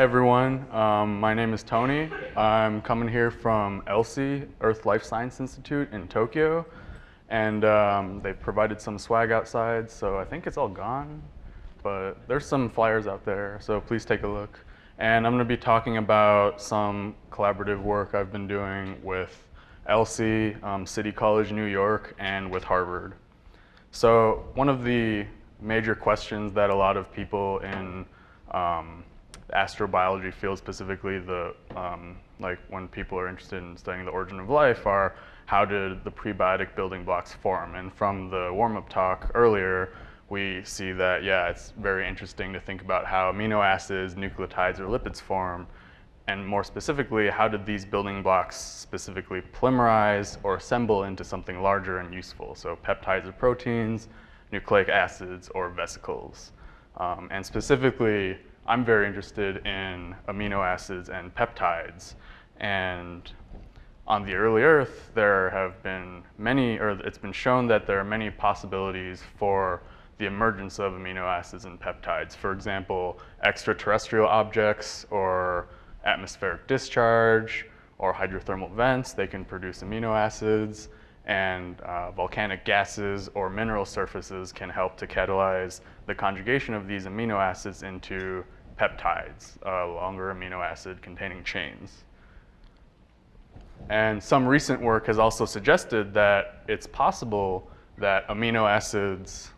Hi everyone, my name is Tony. I'm coming here from ELSI, Earth Life Science Institute in Tokyo, and they've provided some swag outside, so I think it's all gone, but there's some flyers out there, so please take a look. And I'm going to be talking about some collaborative work I've been doing with ELSI, City College New York, and with Harvard. So one of the major questions that a lot of people in the astrobiology field, specifically like when people are interested in studying the origin of life, are how did the prebiotic building blocks form? And from the warm-up talk earlier, we see that, yeah, it's very interesting to think about how amino acids, nucleotides, or lipids form, and more specifically, how did these building blocks specifically polymerize or assemble into something larger and useful? So peptides or proteins, nucleic acids, or vesicles. And specifically, I'm very interested in amino acids and peptides. And on the early Earth, there have been many, or it's been shown that there are many possibilities for the emergence of amino acids and peptides. For example, extraterrestrial objects or atmospheric discharge or hydrothermal vents, they can produce amino acids, and volcanic gases or mineral surfaces can help to catalyze the conjugation of these amino acids into peptides, longer amino acid containing chains. And some recent work has also suggested that it's possible that amino acids,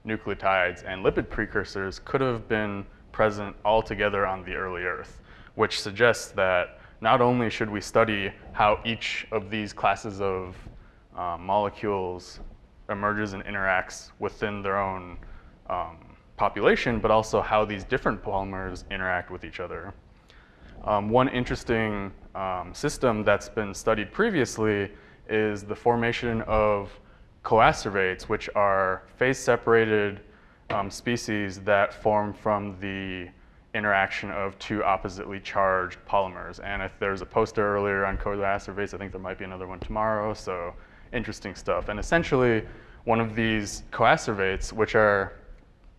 nucleotides, and lipid precursors could have been present all together on the early Earth, which suggests that not only should we study how each of these classes of molecules emerges and interacts within their own population, but also how these different polymers interact with each other. One interesting system that's been studied previously is the formation of coacervates, which are phase-separated species that form from the interaction of two oppositely charged polymers. And if there's a poster earlier on coacervates, I think there might be another one tomorrow, so interesting stuff. And essentially, one of these coacervates,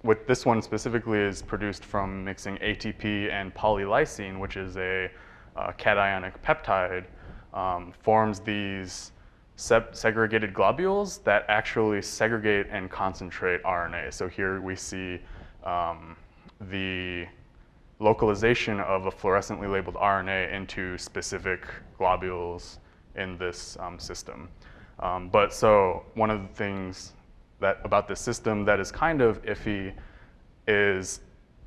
with this one specifically, is produced from mixing ATP and polylysine, which is a cationic peptide, forms these segregated globules that actually segregate and concentrate RNA. So here we see the localization of a fluorescently labeled RNA into specific globules in this system. But so one of the things about this system that is kind of iffy is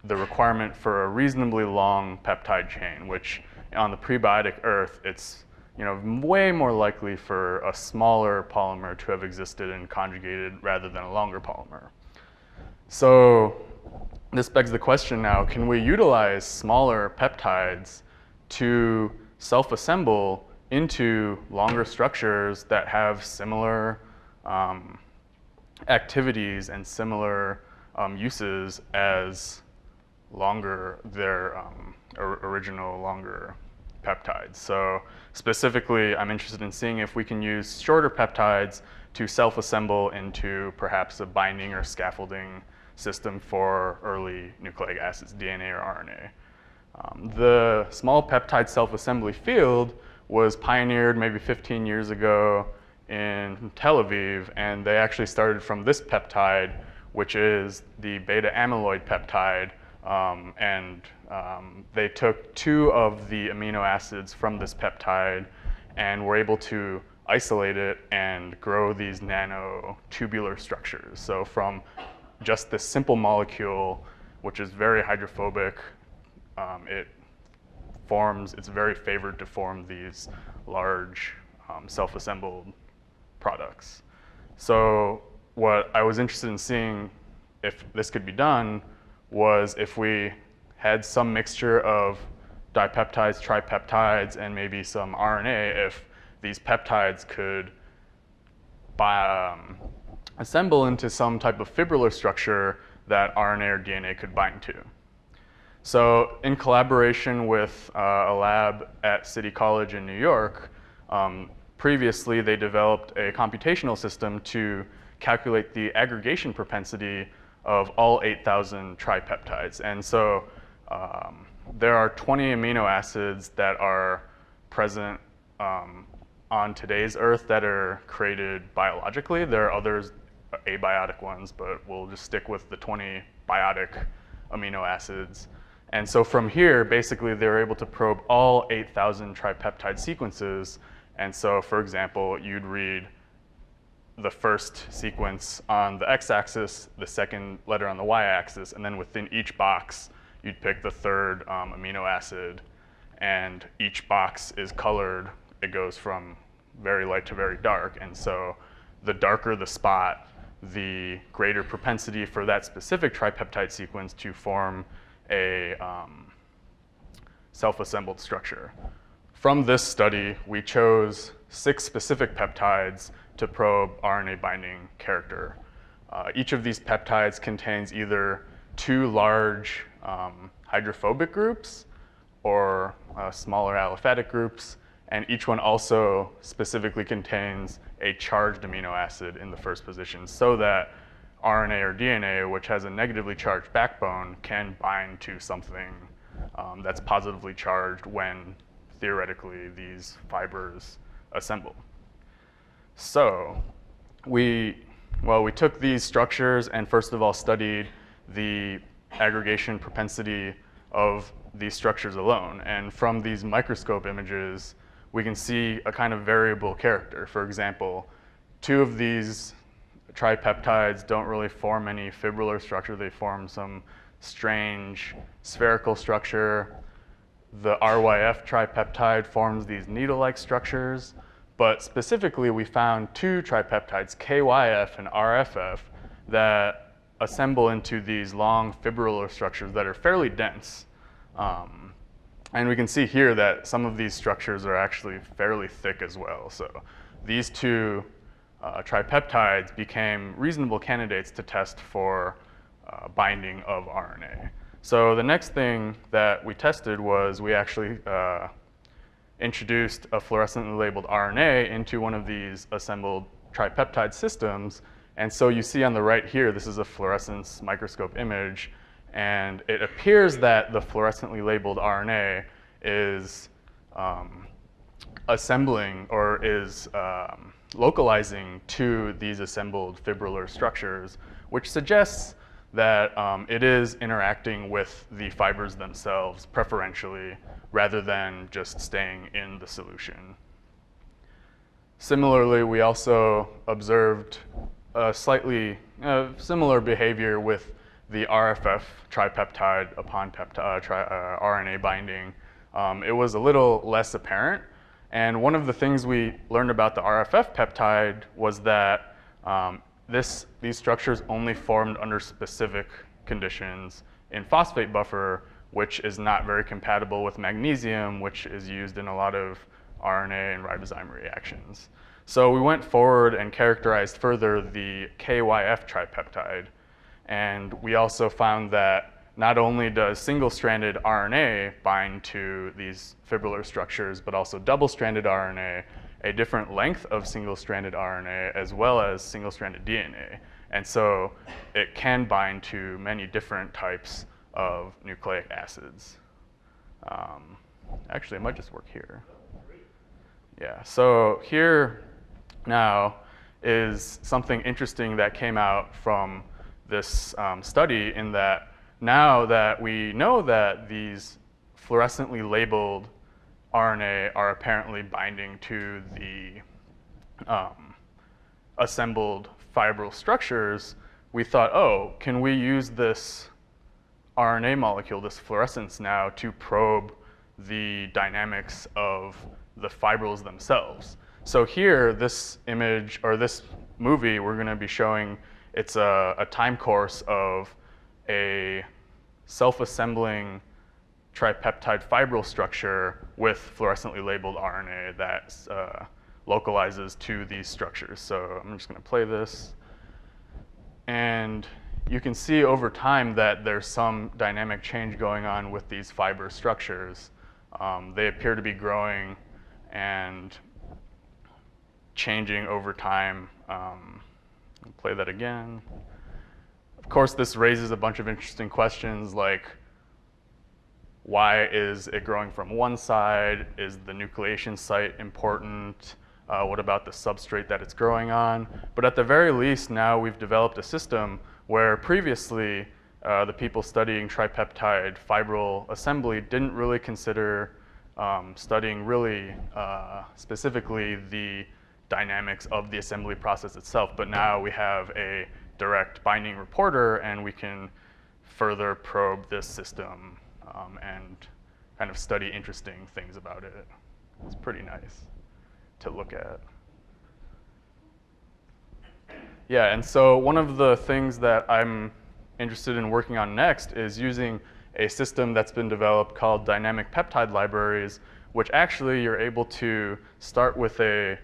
the requirement for a reasonably long peptide chain, which on the prebiotic Earth, it's way more likely for a smaller polymer to have existed and conjugated rather than a longer polymer. So this begs the question now, can we utilize smaller peptides to self-assemble into longer structures that have similar activities and similar uses as their original longer peptides? So specifically, I'm interested in seeing if we can use shorter peptides to self-assemble into perhaps a binding or scaffolding system for early nucleic acids, DNA or RNA. The small peptide self-assembly field was pioneered maybe 15 years ago in Tel Aviv, and they actually started from this peptide, which is the Betaamyloid peptide, and they took two of the amino acids from this peptide and were able to isolate it and grow these nanotubular structures. So from just this simple molecule, which is very hydrophobic, it's very favored to form these large self-assembled products. So what I was interested in seeing if this could be done was if we had some mixture of dipeptides, tripeptides, and maybe some RNA, if these peptides could assemble into some type of fibrillar structure that RNA or DNA could bind to. So in collaboration with a lab at City College in New York, previously they developed a computational system to calculate the aggregation propensity of all 8,000 tripeptides. And so there are 20 amino acids that are present on today's Earth that are created biologically. There are others, abiotic ones, but we'll just stick with the 20 biotic amino acids. And so from here, basically, they're able to probe all 8,000 tripeptide sequences. And so, for example, you'd read the first sequence on the x-axis, the second letter on the y-axis, and then within each box, you'd pick the third amino acid, and each box is colored. It goes from very light to very dark, and so the darker the spot, the greater propensity for that specific tripeptide sequence to form a self-assembled structure. From this study, we chose 6 specific peptides to probe RNA binding character. Each of these peptides contains either 2 large hydrophobic groups or smaller aliphatic groups, and each one also specifically contains a charged amino acid in the first position so that RNA or DNA, which has a negatively charged backbone, can bind to something that's positively charged when theoretically these fibers assemble. So we took these structures and first of all studied the aggregation propensity of these structures alone. And from these microscope images, we can see a kind of variable character. For example, 2 of these tripeptides don't really form any fibrillar structure. They form some strange spherical structure. The RYF tripeptide forms these needle-like structures. But specifically, we found 2 tripeptides, KYF and RFF, that assemble into these long fibrillar structures that are fairly dense. And we can see here that some of these structures are actually fairly thick as well. So these 2 tripeptides became reasonable candidates to test for binding of RNA. So the next thing that we tested was we actually introduced a fluorescently labeled RNA into one of these assembled tripeptide systems. And so you see on the right here, this is a fluorescence microscope image. And it appears that the fluorescently labeled RNA is assembling or is localizing to these assembled fibrillar structures, which suggests that it is interacting with the fibers themselves preferentially rather than just staying in the solution. Similarly, we also observed a slightly similar behavior with the RFF tripeptide upon RNA binding. It was a little less apparent. And one of the things we learned about the RFF peptide was that these structures only formed under specific conditions in phosphate buffer, which is not very compatible with magnesium, which is used in a lot of RNA and ribozyme reactions. So we went forward and characterized further the KYF tripeptide. And we also found that not only does single-stranded RNA bind to these fibrillar structures, but also double-stranded RNA, a different length of single-stranded RNA, as well as single-stranded DNA. And so it can bind to many different types of nucleic acids. Actually, it might just work here. Yeah, so here now is something interesting that came out from this study, in that now that we know that these fluorescently labeled RNA are apparently binding to the assembled fibril structures, we thought, oh, can we use this RNA molecule, this fluorescence now, to probe the dynamics of the fibrils themselves? So here, this image, or this movie, we're going to be showing, it's a time course of a self-assembling tripeptide fibril structure with fluorescently labeled RNA that localizes to these structures. So I'm just going to play this. And you can see over time that there's some dynamic change going on with these fiber structures. They appear to be growing and changing over time. I'll play that again. Of course, this raises a bunch of interesting questions, like why is it growing from one side? Is the nucleation site important? What about the substrate that it's growing on? But at the very least, now we've developed a system where previously the people studying tripeptide fibril assembly didn't really consider studying really specifically the dynamics of the assembly process itself. But now we have a direct binding reporter, and we can further probe this system and kind of study interesting things about it. It's pretty nice to look at. Yeah, and so one of the things that I'm interested in working on next is using a system that's been developed called dynamic peptide libraries, which actually you're able to start with a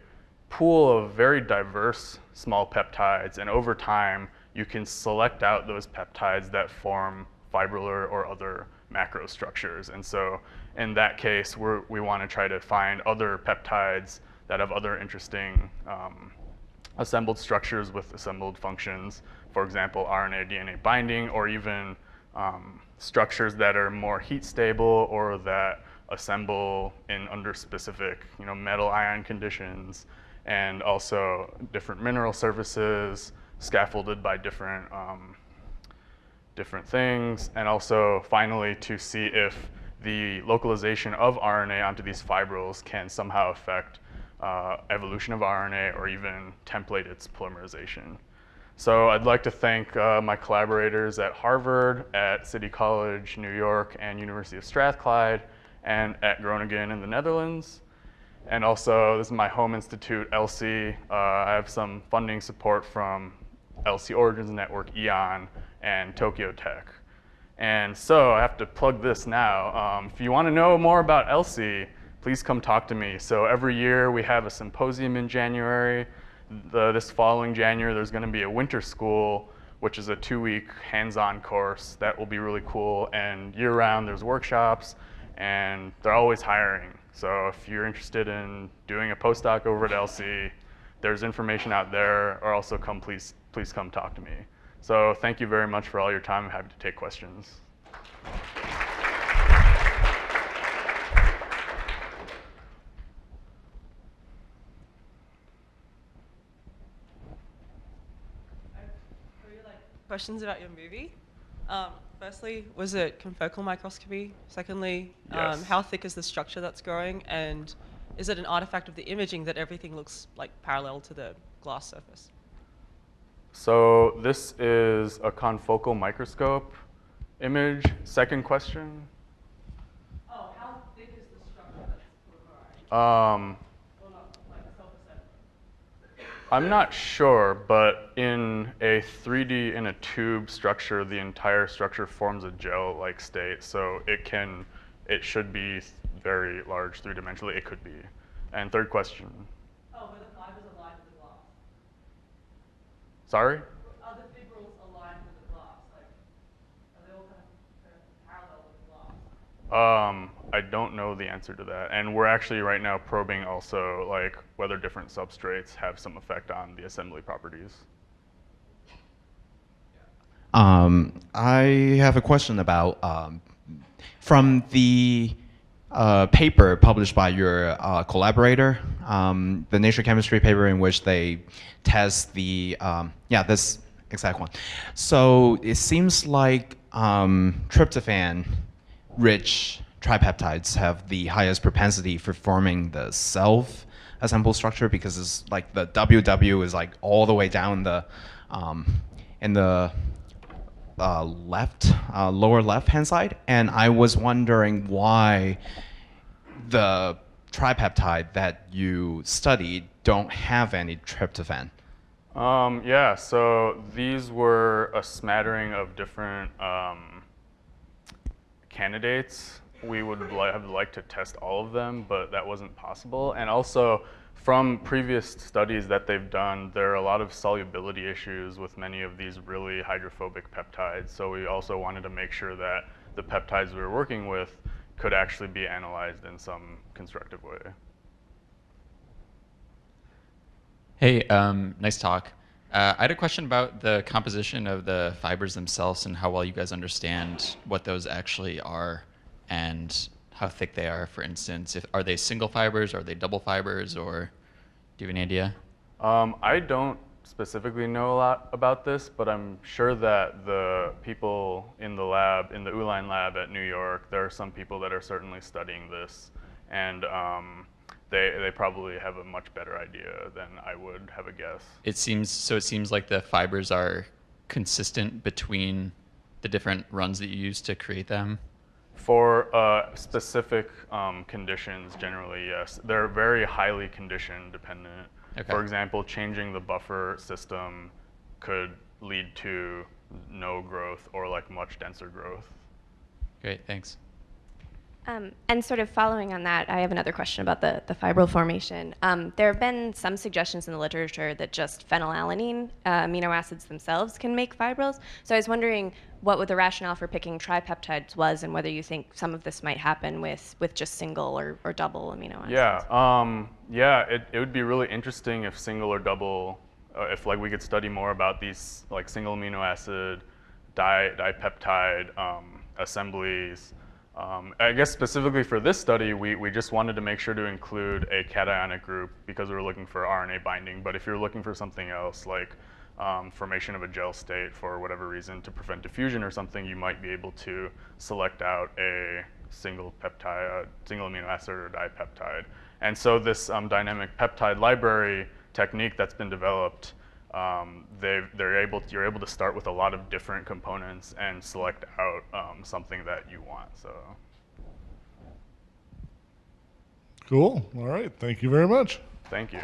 pool of very diverse small peptides, and over time you can select out those peptides that form fibrillar or other macrostructures. And so in that case, we want to try to find other peptides that have other interesting assembled structures with assembled functions, for example, RNA, DNA binding, or even structures that are more heat stable or that assemble in under specific metal ion conditions, and also different mineral surfaces scaffolded by different things, and also finally to see if the localization of RNA onto these fibrils can somehow affect evolution of RNA or even template its polymerization. So I'd like to thank my collaborators at Harvard, at City College, New York, and University of Strathclyde, and at Groningen in the Netherlands. And also, this is my home institute, ELSI. I have some funding support from ELSI Origins Network, EON, and Tokyo Tech. And so I have to plug this now. If you want to know more about ELSI, please come talk to me. So every year we have a symposium in January. This following January, there's going to be a winter school, which is a 2-week hands-on course that will be really cool. And year-round, there's workshops, and they're always hiring. So if you're interested in doing a postdoc over at ELSI, there's information out there, or also please come talk to me. So thank you very much for all your time. I'm happy to take questions. Questions about your movie. Firstly, was it confocal microscopy? Secondly, yes. How thick is the structure that's growing? And is it an artifact of the imaging that everything looks like parallel to the glass surface? So this is a confocal microscope image. Second question? Oh, how thick is the structure that's polymerized? Or not, like self-assembly? I'm not sure, but in a 3D in a tube structure, the entire structure forms a gel-like state. So it should be very large three-dimensionally. It could be. And third question. Oh, were the fibers aligned with the glass? Sorry? Are the fibrils aligned with the glass? Like, are they all kind of parallel with the glass? I don't know the answer to that. And we're actually right now probing also like whether different substrates have some effect on the assembly properties. I have a question about from the paper published by your collaborator, the Nature Chemistry paper in which they test the, this exact one. So it seems like tryptophan-rich tripeptides have the highest propensity for forming the self-assembled structure, because it's like the WW is like all the way down the in the lower left-hand side, and I was wondering why the tripeptide that you studied don't have any tryptophan. Yeah, so these were a smattering of different candidates. We would have liked to test all of them, but that wasn't possible. And also, from previous studies that they've done, there are a lot of solubility issues with many of these really hydrophobic peptides. So we also wanted to make sure that the peptides we were working with could actually be analyzed in some constructive way. Hey, nice talk. I had a question about the composition of the fibers themselves and how well you guys understand what those actually are. and how thick they are, for instance? Are they single fibers, are they double fibers, or do you have any idea? I don't specifically know a lot about this, but I'm sure that the people in the lab, in the Uline lab at New York, there are some people that are certainly studying this, and they probably have a much better idea than I would have a guess. It seems like the fibers are consistent between the different runs that you use to create them. For specific conditions, generally, yes. They're very highly condition dependent. Okay. For example, changing the buffer system could lead to no growth or like much denser growth. Great, thanks. And sort of following on that, I have another question about the fibril formation. There have been some suggestions in the literature that just phenylalanine amino acids themselves can make fibrils. So I was wondering what the rationale for picking tripeptides was, and whether you think some of this might happen with just single or double amino acids. Yeah, it would be really interesting if single or double, if like we could study more about these like single amino acid, dipeptide assemblies. I guess specifically for this study, we just wanted to make sure to include a cationic group because we were looking for RNA binding. But if you're looking for something else, like formation of a gel state for whatever reason to prevent diffusion or something, you might be able to select out a single peptide, single amino acid or dipeptide. And so this dynamic peptide library technique that's been developed, you're able to start with a lot of different components and select out something that you want. So. Cool. All right. Thank you very much. Thank you.